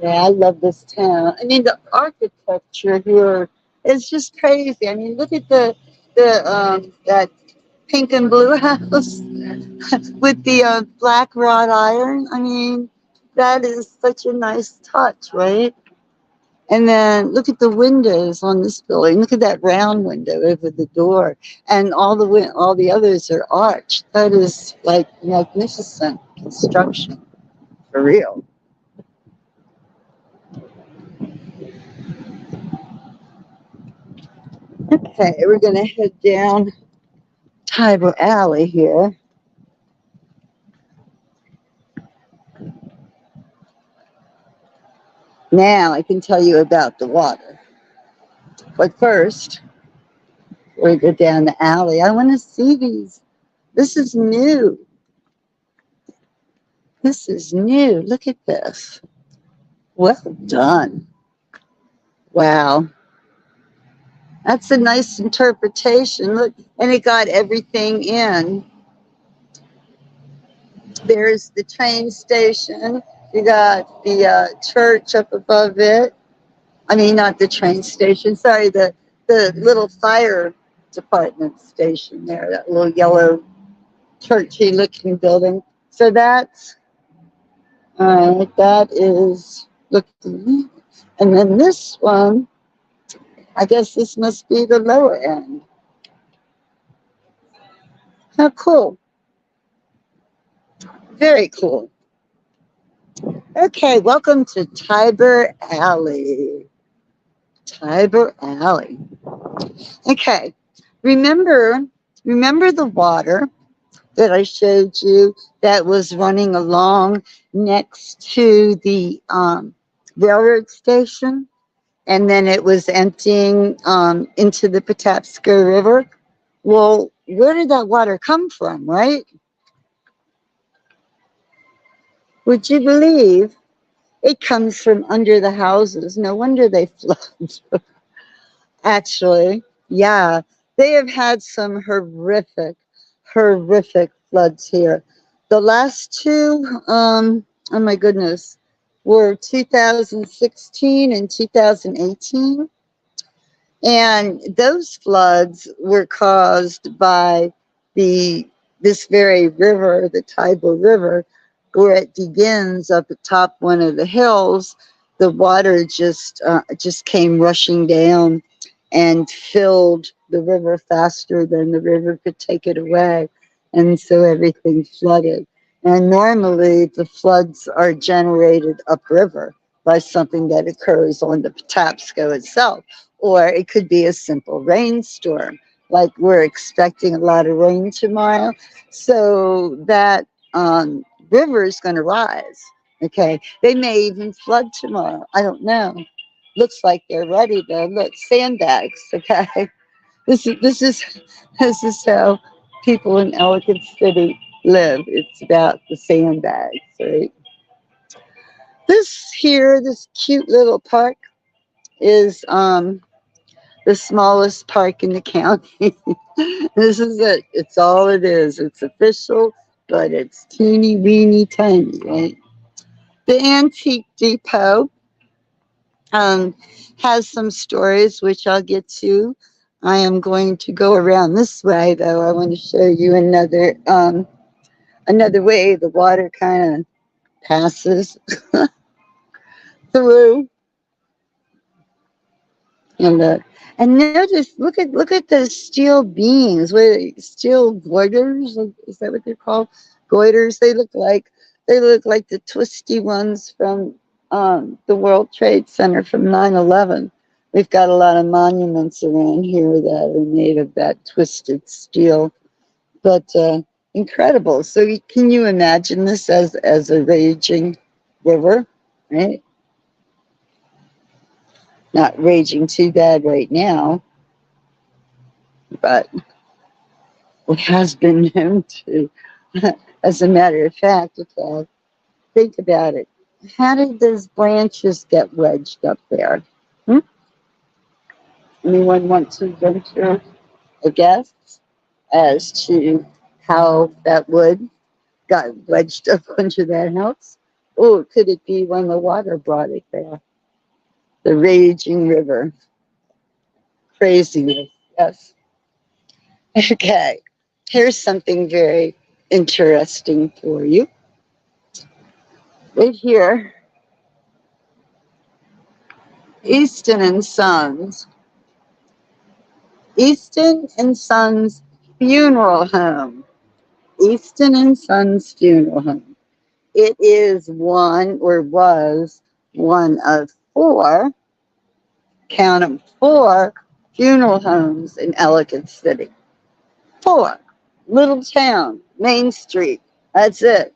Speaker 1: Yeah, I love this town. I mean, the architecture here is just crazy. I mean, look at the that pink and blue house with the black wrought iron. I mean, that is such a nice touch, right? And then look at the windows on this building. Look at that round window over the door, and all the others are arched. That is like magnificent construction for real. Okay, we're gonna head down Tiber Alley here. Now I can tell you about the water, but first we go down the alley. I want to see these. This is new. This is new. Look at this. Well done. Wow. That's a nice interpretation. Look, and it got everything in. There's the train station. You got the church up above it. I mean, not the train station. Sorry, the little fire department station there. That little yellow churchy looking building. So that's that is looking. And then this one, I guess this must be the lower end. How cool. Very cool. Okay, welcome to Tiber Alley. Tiber Alley. Okay, remember, remember the water that I showed you that was running along next to the railroad station, and then it was emptying into the Patapsco River. Well, where did that water come from, right? Would you believe it comes from under the houses? No wonder they flood. Actually, yeah, they have had some horrific floods here. The last two, oh my goodness, were 2016 and 2018. And those floods were caused by the this very river, the Tiber River, where it begins up atop one of the hills. The water just came rushing down and filled the river faster than the river could take it away, and so everything flooded. And normally the floods are generated upriver by something that occurs on the Patapsco itself, or it could be a simple rainstorm. Like we're expecting a lot of rain tomorrow, so that river is going to rise. Okay, they may even flood tomorrow. I don't know. Looks like they're ready though. Look, sandbags. Okay, this is this is how people in Ellicott City live. It's about the sandbags, right? This here, this cute little park, is the smallest park in the county. This is it. It's all it is. It's official, but it's teeny weeny tiny, right? The Antique Depot um, has some stories which I'll get to. I am going to go around this way, though. I want to show you another way the water kind of passes through. And and notice, look at the steel beams, steel goiters. Is that what they're called? Goiters. They look like the twisty ones from the World Trade Center from 9/11. We've got a lot of monuments around here that are made of that twisted steel, but incredible. So can you imagine this as a raging river, right? Not raging too bad right now, but it has been known to. As a matter of fact, okay, think about it. How did those branches get wedged up there? Hmm? Anyone want to venture a guess as to how that wood got wedged up under that house? Oh, could it be when the water brought it there? The raging river. Craziness. Yes. Okay. Here's something very interesting for you. Right here, Easton and Sons. Easton and Sons Funeral Home. Easton and Sons Funeral Home. It is one, or was one of four, count them, four funeral homes in Ellicott City. Four. Little town, Main Street. That's it.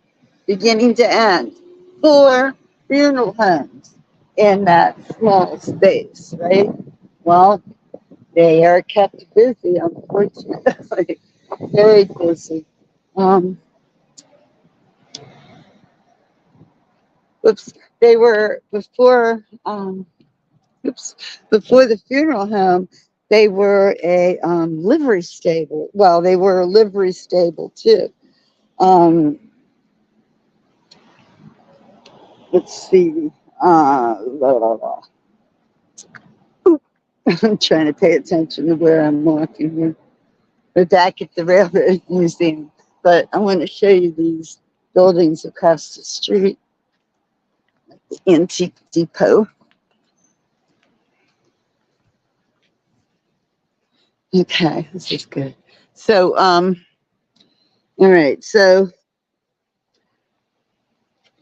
Speaker 1: Beginning to end. Four funeral homes in that small space, right? Well, they are kept busy, unfortunately. Very busy. Um, oops. They were before the funeral home, they were a livery stable. Well, they were a livery stable too. Um, let's see. Blah, blah, blah. I'm trying to pay attention to where I'm walking here. We're back at the Railroad Museum, but I want to show you these buildings across the street, the Antique Depot. Okay, this is good. So, all right. So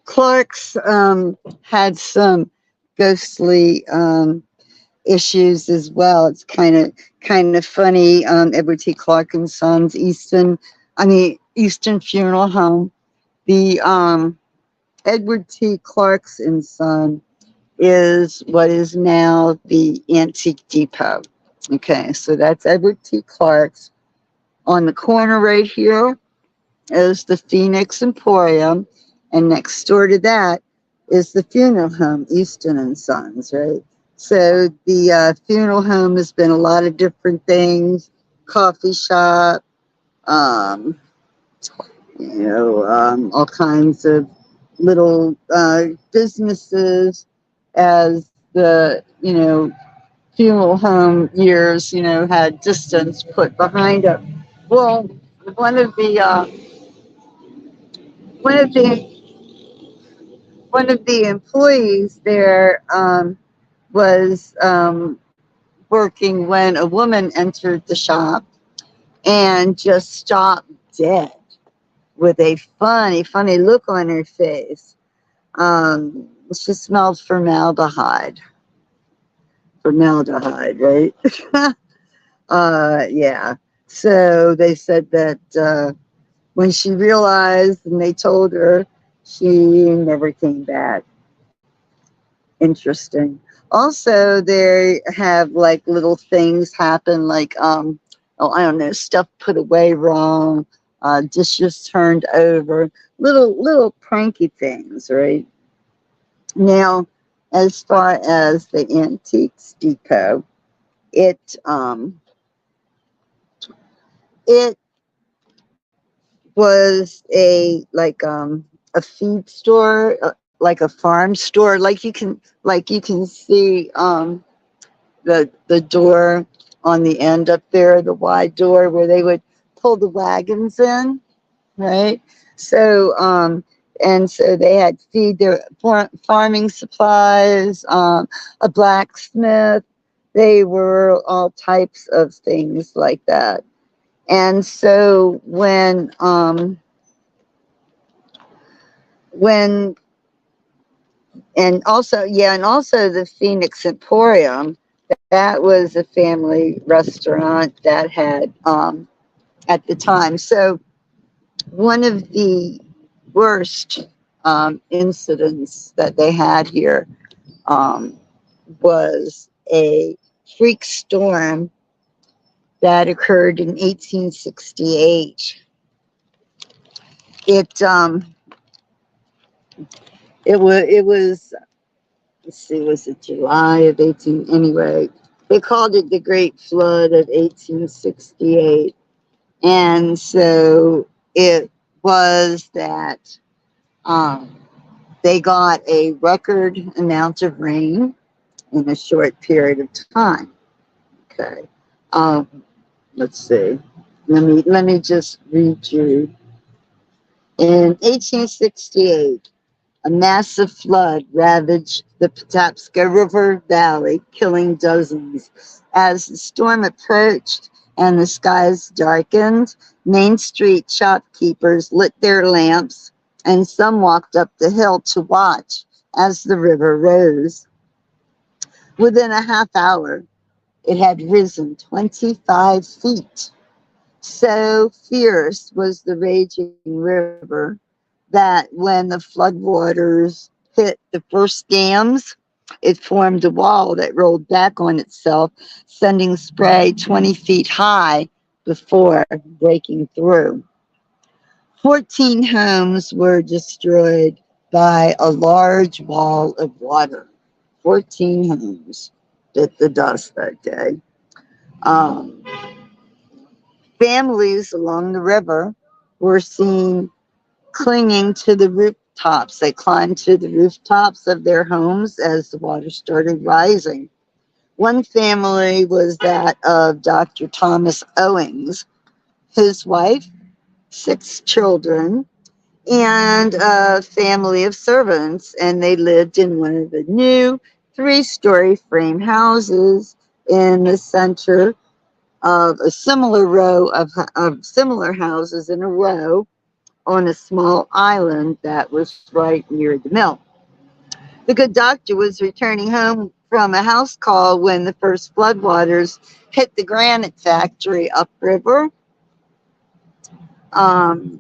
Speaker 1: Clark's had some ghostly issues as well. It's kind of funny. Edward T. Clark and Sons, Easton Funeral Home. The Edward T. Clark's and Son is what is now the Antique Depot. Okay, so that's Edward T. Clark's. On the corner right here is the Phoenix Emporium, and next door to that is the funeral home, Easton and Sons, right? So the funeral home has been a lot of different things, coffee shop, um, all kinds of little businesses as the, funeral home years, had distance put behind it. Well, one of the one of the one of the employees there was working when a woman entered the shop and just stopped dead with a funny look on her face. She smelled formaldehyde. Formaldehyde, right? Yeah. So they said that when she realized and they told her, she never came back. Interesting. Also, they have like little things happen, like I don't know, stuff put away wrong, dishes turned over, little pranky things, right? Now, as far as the antiques depot, it it was a feed store, like a farm store. Like you can see the door on the end up there, the wide door where they would pull the wagons in, right? So and so they had feed their farming supplies, a blacksmith. They were all types of things like that. And so when and also the Phoenix Emporium, that was a family restaurant that had at the time. So one of the worst incidents that they had here um, was a freak storm that occurred in 1868. It it was let's see, was it July of 18? Anyway, they called it the Great Flood of 1868, and so it was that um, they got a record amount of rain in a short period of time. Okay, um, let's see. Let me just read you. In 1868, a massive flood ravaged the Patapsco River Valley, killing dozens. As the storm approached and the skies darkened, Main Street shopkeepers lit their lamps, and some walked up the hill to watch as the river rose. Within a half hour, it had risen 25 feet. So fierce was the raging river that when the floodwaters hit the first dams, it formed a wall that rolled back on itself, sending spray 20 feet high before breaking through. 14 homes were destroyed by a large wall of water. 14 homes bit the dust that day. Um, Families along the river were seen clinging to the rooftops. They climbed to the rooftops of their homes as the water started rising. One family was that of Dr. Thomas Owings, his wife, 6 children, and a family of servants, and they lived in one of the new 3-story frame houses in the center of a similar row of similar houses in a row on a small island that was right near the mill. The good doctor was returning home from a house call when the first floodwaters hit the granite factory upriver. Um,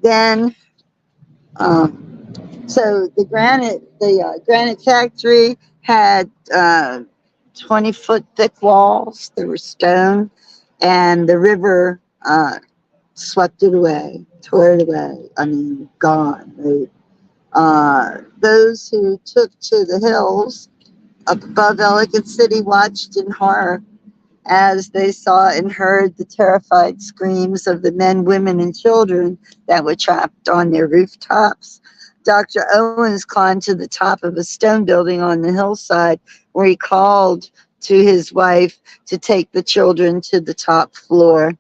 Speaker 1: then, so the granite factory had 20-foot thick walls. There were stone, and the river swept it away, tore it away. I mean, gone. Those who took to the hills up above Ellicott City watched in horror as they saw and heard the terrified screams of the men, women, and children that were trapped on their rooftops. Dr. Owens climbed to the top of a stone building on the hillside where he called to his wife to take the children to the top floor.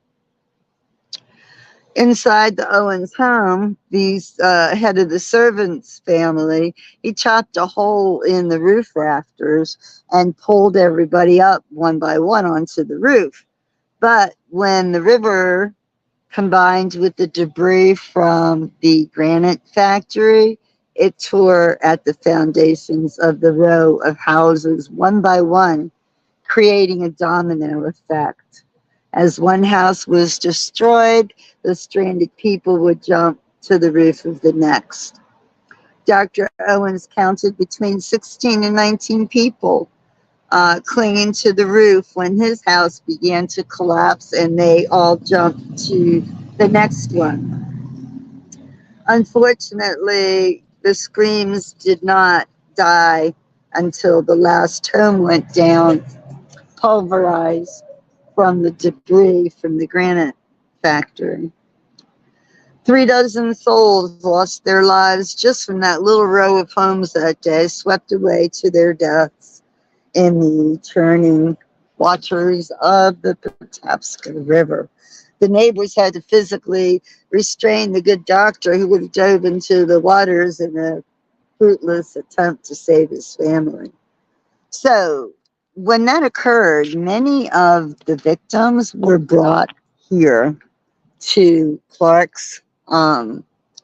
Speaker 1: Inside the Owens home, these head of the servants family, he chopped a hole in the roof rafters and pulled everybody up one by one onto the roof. But when the river combined with the debris from the granite factory, it tore at the foundations of the row of houses one by one, creating a domino effect. As one house was destroyed, the stranded people would jump to the roof of the next. Dr. Owens counted between 16 and 19 people clinging to the roof when his house began to collapse and they all jumped to the next one. Unfortunately, the screams did not die until the last home went down, pulverized from the debris from the granite factory. 3 dozen souls lost their lives just from that little row of homes that day, swept away to their deaths in the churning waters of the Patapsco River. The neighbors had to physically restrain the good doctor who would have dove into the waters in a fruitless attempt to save his family. So, when that occurred, many of the victims were brought here to Clark's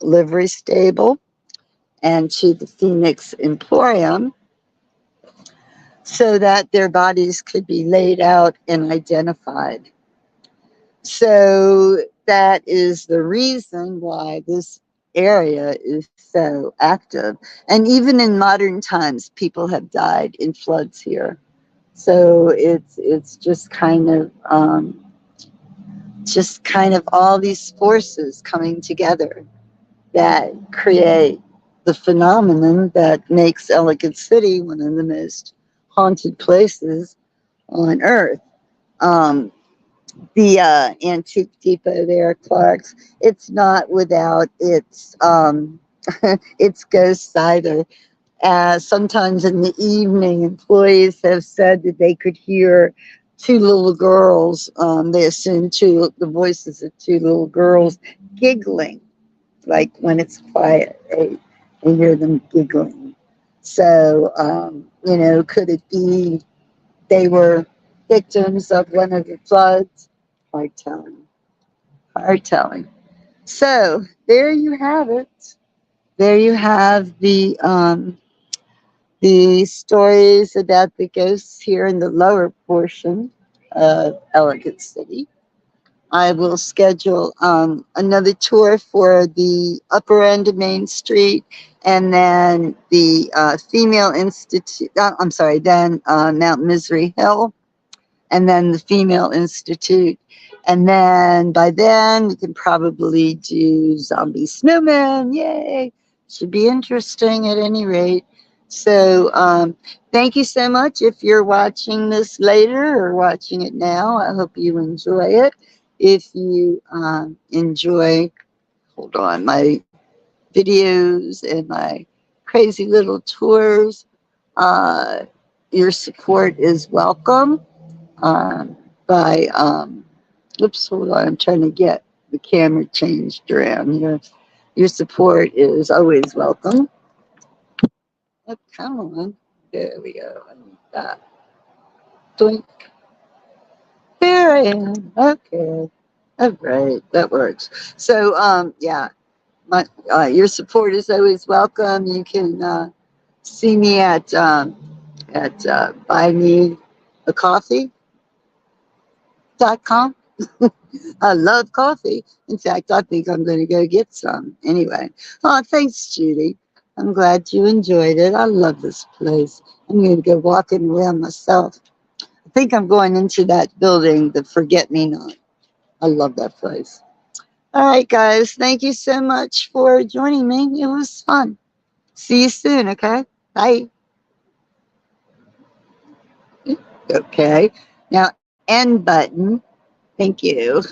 Speaker 1: livery stable and to the Phoenix Emporium so that their bodies could be laid out and identified. So that is the reason why this area is so active. And even in modern times, people have died in floods here. So it's just kind of all these forces coming together that create the phenomenon that makes Ellicott City one of the most haunted places on Earth. Um, the antique depot there, Clark's, it's not without its ghosts either. Sometimes in the evening, employees have said that they could hear two little girls. They assume the voices of two little girls giggling, like when it's quiet, they hear them giggling. So, could it be they were victims of one of the floods? Hard telling. Hard telling. So there you have it. There you have the stories about the ghosts here in the lower portion of Ellicott City. I will schedule another tour for the upper end of Main Street, and then the Female Institute. I'm sorry, then Mount Misery Hill, and then the Female Institute. And then by then, we can probably do Zombie Snowman. Yay! Should be interesting at any rate. So, thank you so much. If you're watching this later or watching it now, I hope you enjoy it. If you enjoy, hold on, my videos and my crazy little tours, uh, your support is welcome by oops, hold on, I'm trying to get the camera changed around here. Your support is always welcome. Oh, come on. There we go. I need that. Doink. There I am. Okay. All right. That works. So, yeah, your support is always welcome. You can see me at buymeacoffee.com. I love coffee. In fact, I think I'm going to go get some anyway. Oh, thanks, Judy. I'm glad you enjoyed it. I love this place. I'm going to go walking around myself. I think I'm going into that building, the Forget Me Not. I love that place. All right, guys. Thank you so much for joining me. It was fun. See you soon, okay? Bye. Okay. Now, end button. Thank you.